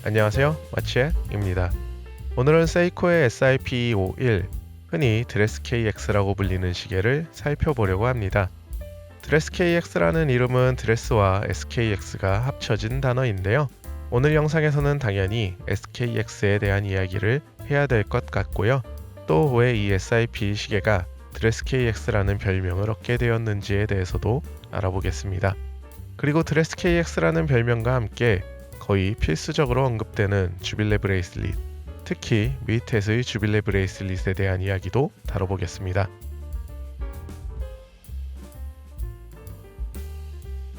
안녕하세요, 마치엣입니다. 오늘은 세이코의 SIP-51, 흔히 드레스 KX라고 불리는 시계를 살펴보려고 합니다. 드레스 KX라는 이름은 드레스와 SKX가 합쳐진 단어인데요. 오늘 영상에서는 당연히 SKX에 대한 이야기를 해야 될 것 같고요. 또 왜 이 SIP 시계가 드레스 KX라는 별명을 얻게 되었는지에 대해서도 알아보겠습니다. 그리고 드레스 KX라는 별명과 함께 거의 필수적으로 언급되는 주빌레 브레이슬릿, 특히 뮤이텟의 주빌레 브레이슬릿에 대한 이야기도 다뤄보겠습니다.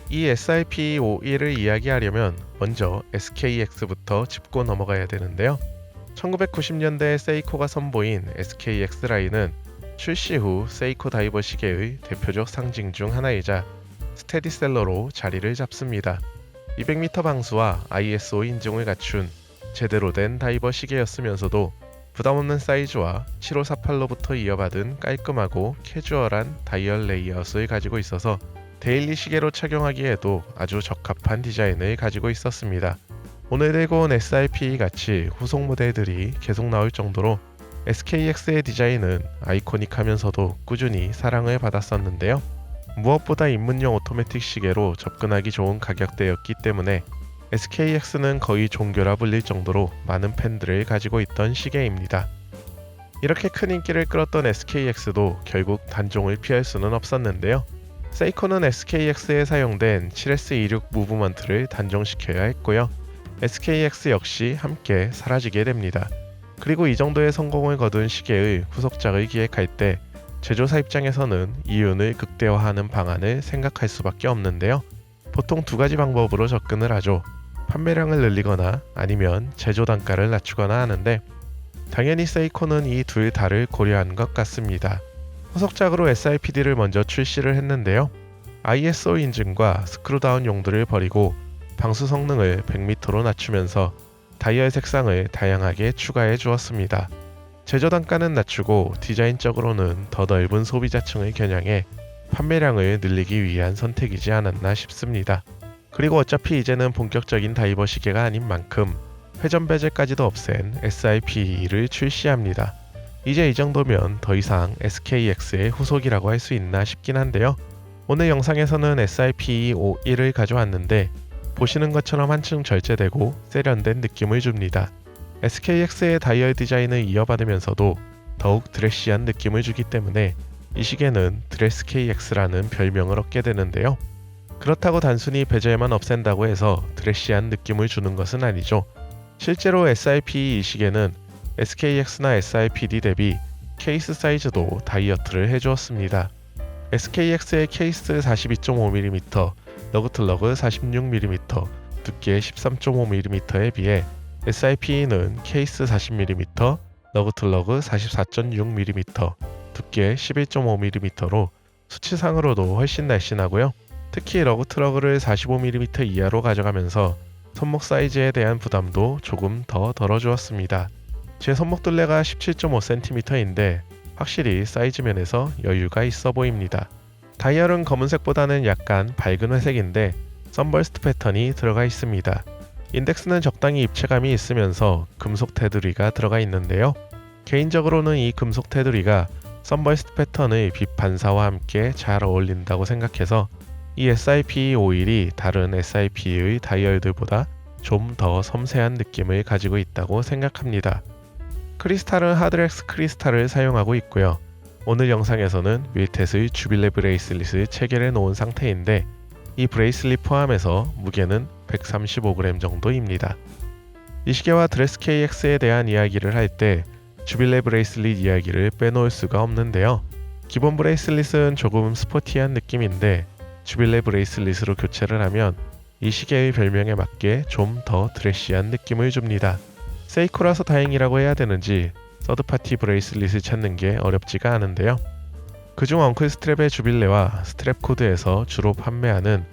이 SIP-51을 이야기하려면 먼저 SKX부터 짚고 넘어가야 되는데요. 1990년대 세이코가 선보인 SKX 라인은 출시 후 세이코 다이버 시계의 대표적 상징 중 하나이자 스테디셀러로 자리를 잡습니다. 200m 방수와 ISO 인증을 갖춘 제대로 된 다이버 시계였으면서도 부담없는 사이즈와 7548로부터 이어받은 깔끔하고 캐주얼한 다이얼 레이아웃을 가지고 있어서 데일리 시계로 착용하기에도 아주 적합한 디자인을 가지고 있었습니다. 오늘 들고 온 SIP 같이 후속 모델들이 계속 나올 정도로 SKX의 디자인은 아이코닉하면서도 꾸준히 사랑을 받았었는데요. 무엇보다 입문용 오토매틱 시계로 접근하기 좋은 가격대였기 때문에 SKX는 거의 종교라 불릴 정도로 많은 팬들을 가지고 있던 시계입니다. 이렇게 큰 인기를 끌었던 SKX도 결국 단종을 피할 수는 없었는데요. 세이코는 SKX에 사용된 7S26 무브먼트를 단종시켜야 했고요. SKX 역시 함께 사라지게 됩니다. 그리고 이 정도의 성공을 거둔 시계의 후속작을 기획할 때 제조사 입장에서는 이윤을 극대화하는 방안을 생각할 수밖에 없는데요. 보통 두 가지 방법으로 접근을 하죠. 판매량을 늘리거나 아니면 제조 단가를 낮추거나 하는데 당연히 세이코는 이 둘 다를 고려한 것 같습니다. 후속작으로 SIPD를 먼저 출시를 했는데요. ISO 인증과 스크루다운 용도를 버리고 방수 성능을 100m로 낮추면서 다이얼 색상을 다양하게 추가해 주었습니다. 제조 단가는 낮추고 디자인적으로는 더 넓은 소비자층을 겨냥해 판매량을 늘리기 위한 선택이지 않았나 싶습니다. 그리고 어차피 이제는 본격적인 다이버 시계가 아닌 만큼 회전 베젤까지도 없앤 SIP-를 출시합니다. 이제 이 정도면 더 이상 SKX의 후속이라고 할 수 있나 싶긴 한데요. 오늘 영상에서는 SIP-51을 가져왔는데 보시는 것처럼 한층 절제되고 세련된 느낌을 줍니다. SKX의 다이얼 디자인을 이어받으면서도 더욱 드레시한 느낌을 주기 때문에 이 시계는 드레스 KX라는 별명을 얻게 되는데요. 그렇다고 단순히 베젤만 없앤다고 해서 드레시한 느낌을 주는 것은 아니죠. 실제로 SIP 이 시계는 SKX나 SIPD 대비 케이스 사이즈도 다이어트를 해주었습니다. SKX의 케이스 42.5mm, 러그틀러그 46mm, 두께 13.5mm에 비해 SIP는 케이스 40mm, 러그틀러그 44.6mm, 두께 11.5mm로 수치상으로도 훨씬 날씬하고요. 특히 러그트러그를 45mm 이하로 가져가면서 손목 사이즈에 대한 부담도 조금 더 덜어주었습니다. 제 손목 둘레가 17.5cm인데 확실히 사이즈 면에서 여유가 있어 보입니다. 다이얼은 검은색보다는 약간 밝은 회색인데 선버스트 패턴이 들어가 있습니다. 인덱스는 적당히 입체감이 있으면서 금속 테두리가 들어가 있는데요. 개인적으로는 이 금속 테두리가 선버스트 패턴의 빛 반사와 함께 잘 어울린다고 생각해서 이 SIP-51이 다른 SIP의 다이얼들보다 좀 더 섬세한 느낌을 가지고 있다고 생각합니다. 크리스탈은 하드렉스 크리스탈을 사용하고 있고요. 오늘 영상에서는 뮤이텟의 주빌레 브레이슬릿을 체결해 놓은 상태인데 이 브레이슬릿 포함해서 무게는 135g 정도입니다. 이 시계와 드레스 KX에 대한 이야기를 할 때 주빌레 브레이슬릿 이야기를 빼놓을 수가 없는데요. 기본 브레이슬릿은 조금 스포티한 느낌인데 주빌레 브레이슬릿으로 교체를 하면 이 시계의 별명에 맞게 좀 더 드레시한 느낌을 줍니다. 세이코라서 다행이라고 해야 되는지 서드파티 브레이슬릿을 찾는 게 어렵지가 않은데요. 그중 엉클 스트랩의 주빌레와 스트랩 코드에서 주로 판매하는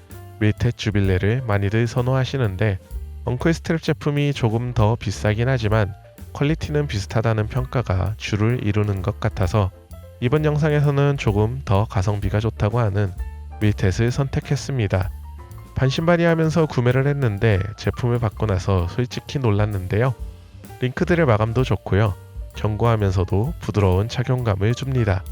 뮤이텟 주빌레를 많이들 선호하시는데 엉클 스트랩 제품이 조금 더 비싸긴 하지만 퀄리티는 비슷하다는 평가가 주를 이루는 것 같아서 이번 영상에서는 조금 더 가성비가 좋다고 하는 뮤이텟을 선택했습니다. 반신반의하면서 구매를 했는데 제품을 받고 나서 솔직히 놀랐는데요. 링크들의 마감도 좋고요. 견고하면서도 부드러운 착용감을 줍니다.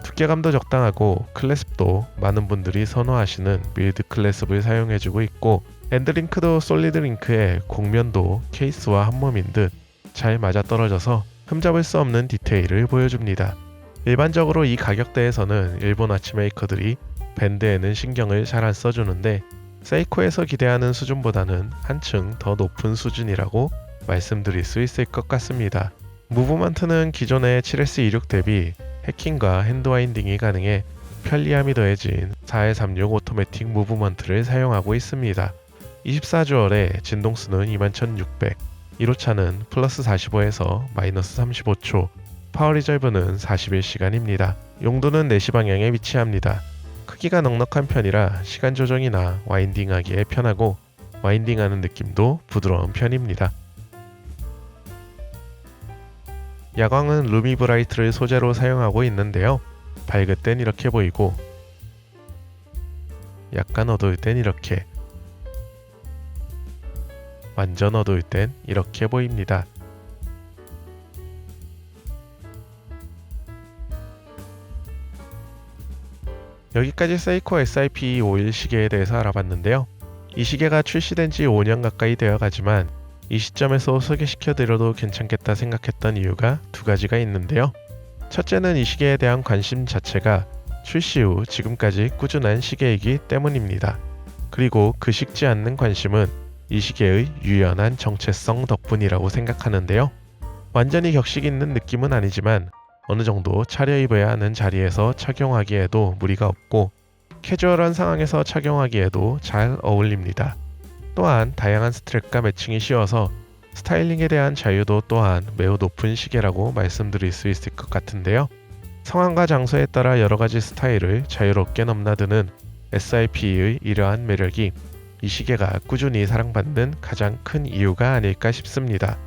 두께감도 적당하고 클래스도 많은 분들이 선호하시는 밀드 클래스를 사용해주고 있고, 엔드링크도 솔리드 링크에 곡면도 케이스와 한몸인 듯 잘 맞아떨어져서 흠잡을 수 없는 디테일을 보여줍니다. 일반적으로 이 가격대에서는 일본 와치메이커들이 밴드에는 신경을 잘 안 써주는데, 세이코에서 기대하는 수준보다는 한층 더 높은 수준이라고 말씀드릴 수 있을 것 같습니다. 무브먼트는 기존의 7S26 대비 해킹과 핸드와인딩이 가능해 편리함이 더해진 4136 오토매틱 무브먼트를 사용하고 있습니다. 24주얼에 진동수는 21600, 1호차는 플러스 45에서 마이너스 35초, 파워 리저브는 41시간입니다. 용도는 4시 방향에 위치합니다. 크기가 넉넉한 편이라 시간 조정이나 와인딩하기에 편하고, 와인딩하는 느낌도 부드러운 편입니다. 야광은 루미 브라이트를 소재로 사용하고 있는데요. 밝을 땐 이렇게 보이고, 약간 어두울 땐 이렇게, 완전 어두울 땐 이렇게 보입니다. 여기까지 세이코 SIP-51 시계에 대해서 알아봤는데요. 이 시계가 출시된 지 5년 가까이 되어 가지만 이 시점에서 소개시켜드려도 괜찮겠다 생각했던 이유가 두 가지가 있는데요. 첫째는 이 시계에 대한 관심 자체가 출시 후 지금까지 꾸준한 시계이기 때문입니다. 그리고 그 식지 않는 관심은 이 시계의 유연한 정체성 덕분이라고 생각하는데요. 완전히 격식 있는 느낌은 아니지만 어느 정도 차려입어야 하는 자리에서 착용하기에도 무리가 없고, 캐주얼한 상황에서 착용하기에도 잘 어울립니다. 또한 다양한 스트랩과 매칭이 쉬워서 스타일링에 대한 자유도 또한 매우 높은 시계라고 말씀드릴 수 있을 것 같은데요. 상황과 장소에 따라 여러가지 스타일을 자유롭게 넘나드는 SIP의 이러한 매력이 이 시계가 꾸준히 사랑받는 가장 큰 이유가 아닐까 싶습니다.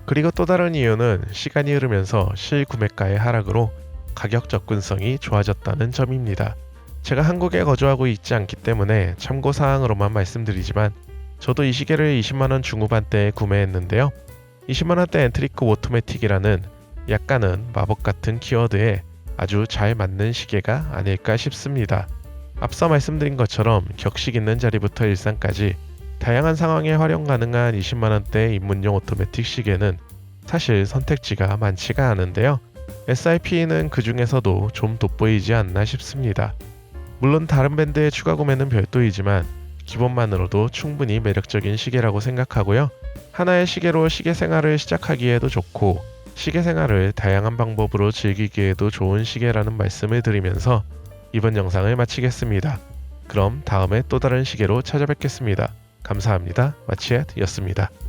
그리고 또 다른 이유는 시간이 흐르면서 실구매가의 하락으로 가격 접근성이 좋아졌다는 점입니다. 제가 한국에 거주하고 있지 않기 때문에 참고사항으로만 말씀드리지만, 저도 이 시계를 20만원 중후반대에 구매했는데요. 20만원대 엔트리급 오토매틱이라는 약간은 마법 같은 키워드에 아주 잘 맞는 시계가 아닐까 싶습니다. 앞서 말씀드린 것처럼 격식 있는 자리부터 일상까지 다양한 상황에 활용 가능한 20만원대 입문용 오토매틱 시계는 사실 선택지가 많지가 않은데요. SIP는 그 중에서도 좀 돋보이지 않나 싶습니다. 물론 다른 밴드의 추가 구매는 별도이지만 기본만으로도 충분히 매력적인 시계라고 생각하고요. 하나의 시계로 시계 생활을 시작하기에도 좋고, 시계 생활을 다양한 방법으로 즐기기에도 좋은 시계라는 말씀을 드리면서 이번 영상을 마치겠습니다. 그럼 다음에 또 다른 시계로 찾아뵙겠습니다. 감사합니다. 마치얏였습니다.